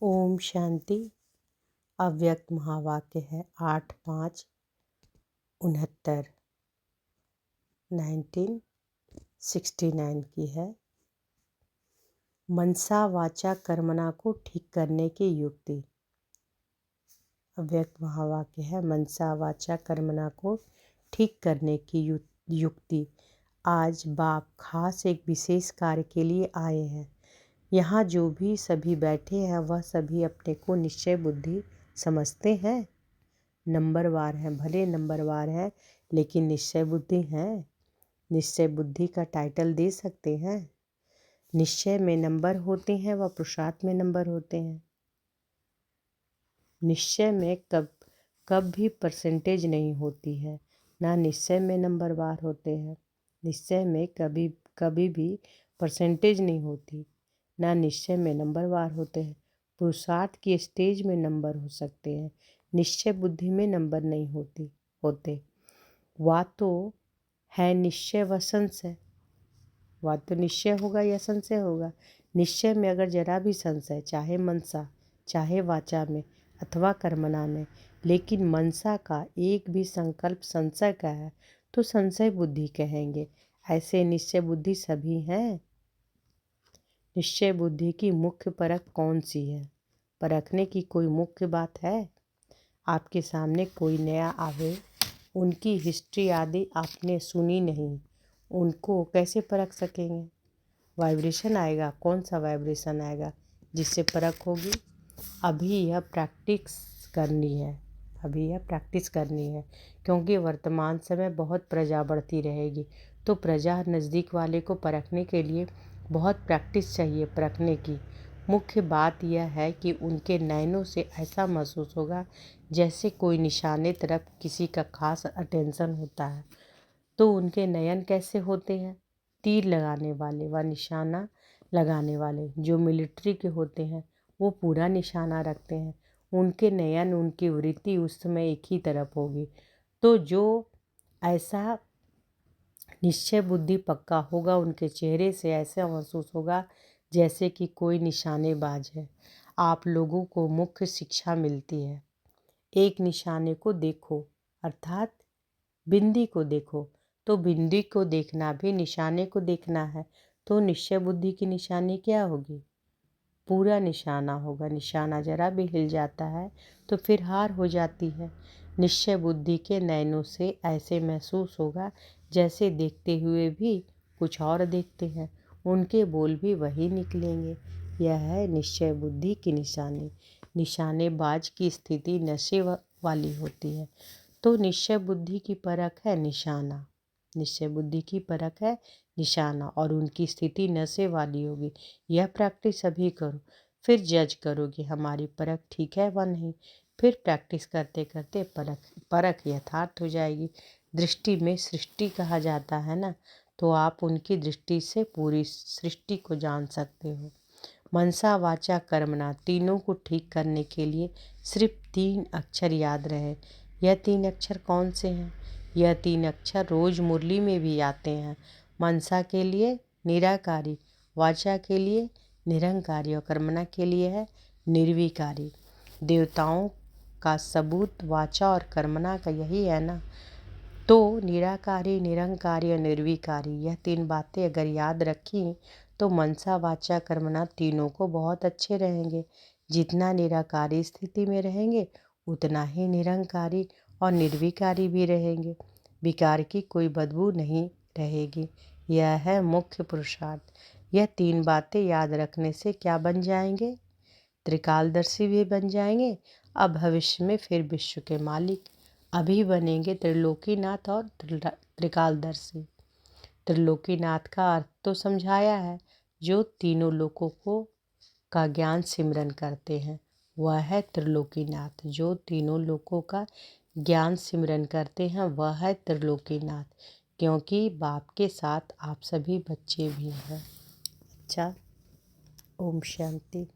ओम शांति। अव्यक्त महावाक्य है 8/5/69 1969 की है। मनसा वाचा कर्मणा को ठीक करने की युक्ति। अव्यक्त महावाक्य है मनसा वाचा कर्मणा को ठीक करने की युक्ति। आज बाप खास एक विशेष कार्य के लिए आए हैं। यहाँ जो भी सभी बैठे हैं वह सभी अपने को निश्चय बुद्धि समझते हैं। नंबरवार हैं, भले नंबरवार हैं लेकिन निश्चय बुद्धि हैं। निश्चय बुद्धि का टाइटल दे सकते हैं। निश्चय में नंबर होते हैं व पुरुषार्थ में नंबर होते हैं। निश्चय में कब भी परसेंटेज नहीं होती है, ना निश्चय में नंबरवार होते हैं। निश्चय में कभी भी परसेंटेज नहीं होती, ना निश्चय में नंबरवार होते हैं। पुरुषार्थ की स्टेज में नंबर हो सकते हैं, निश्चय बुद्धि में नंबर नहीं होते। वा तो है निश्चय व संशय, वा तो निश्चय होगा या संशय होगा। निश्चय में अगर जरा भी संशय, चाहे मनसा चाहे वाचा में अथवा कर्मणा में, लेकिन मनसा का एक भी संकल्प संशय का है तो संशय बुद्धि कहेंगे। ऐसे निश्चय बुद्धि सभी हैं। निश्चय बुद्धि की मुख्य परख कौन सी है? परखने की कोई मुख्य बात है? आपके सामने कोई नया आवे, उनकी हिस्ट्री आदि आपने सुनी नहीं, उनको कैसे परख सकेंगे? वाइब्रेशन आएगा। कौन सा वाइब्रेशन आएगा जिससे परख होगी? अभी यह प्रैक्टिस करनी है क्योंकि वर्तमान समय बहुत प्रजा बढ़ती रहेगी, तो प्रजा नज़दीक वाले को परखने के लिए बहुत प्रैक्टिस चाहिए। परखने की मुख्य बात यह है कि उनके नयनों से ऐसा महसूस होगा जैसे कोई निशाने तरफ किसी का खास अटेंशन होता है। तो उनके नयन कैसे होते हैं? तीर लगाने वाले व निशाना लगाने वाले जो मिलिट्री के होते हैं वो पूरा निशाना रखते हैं। उनके नयन, उनकी वृत्ति उस समय एक ही तरफ होगी। तो जो ऐसा निश्चय बुद्धि पक्का होगा, उनके चेहरे से ऐसा महसूस होगा जैसे कि कोई निशानेबाज है। आप लोगों को मुख्य शिक्षा मिलती है, एक निशाने को देखो, अर्थात बिंदी को देखो। तो बिंदी को देखना भी निशाने को देखना है। तो निश्चय बुद्धि की निशानी क्या होगी? पूरा निशाना होगा। निशाना जरा भी हिल जाता है तो फिर हार हो जाती है। निश्चय बुद्धि के नयनों से ऐसे महसूस होगा जैसे देखते हुए भी कुछ और देखते हैं, उनके बोल भी वही निकलेंगे। यह है निश्चय बुद्धि की निशानी। निशानेबाज की स्थिति नशे वाली होती है। तो निश्चय बुद्धि की परख है निशाना। निश्चय बुद्धि की परख है निशाना और उनकी स्थिति नशे वाली होगी। यह प्रैक्टिस अभी करो, फिर जज करो कि हमारी परख ठीक है व नहीं। फिर प्रैक्टिस करते करते परख यथार्थ हो जाएगी। दृष्टि में सृष्टि कहा जाता है ना, तो आप उनकी दृष्टि से पूरी सृष्टि को जान सकते हो। मनसा वाचा कर्मणा तीनों को ठीक करने के लिए सिर्फ 3 अक्षर याद रहे। यह 3 अक्षर कौन से हैं? यह 3 अक्षर रोज मुरली में भी आते हैं। मनसा के लिए निराकारी, वाचा के लिए निरंकारी और कर्मणा के लिए है निर्विकारी। देवताओं का सबूत वाचा और कर्मणा का यही है ना। तो निराकारी, निरंकारी और निर्विकारी, यह 3 बातें अगर याद रखी तो मनसा वाचा कर्मणा तीनों को बहुत अच्छे रहेंगे। जितना निराकारी स्थिति में रहेंगे उतना ही निरंकारी और निर्विकारी भी रहेंगे। विकार की कोई बदबू नहीं रहेगी। यह है मुख्य पुरुषार्थ। यह 3 बातें याद रखने से क्या बन जाएंगे? त्रिकालदर्शी भी बन जाएंगे। अब भविष्य में फिर विश्व के मालिक। अभी बनेंगे त्रिलोकीनाथ और त्रिकालदर्शी। त्रिलोकीनाथ का अर्थ तो समझाया है, जो तीनों लोकों का ज्ञान सिमरन करते हैं वह है त्रिलोकीनाथ। जो तीनों लोकों का ज्ञान सिमरन करते हैं वह है त्रिलोकीनाथ, क्योंकि बाप के साथ आप सभी बच्चे भी हैं। अच्छा, ओम शांति।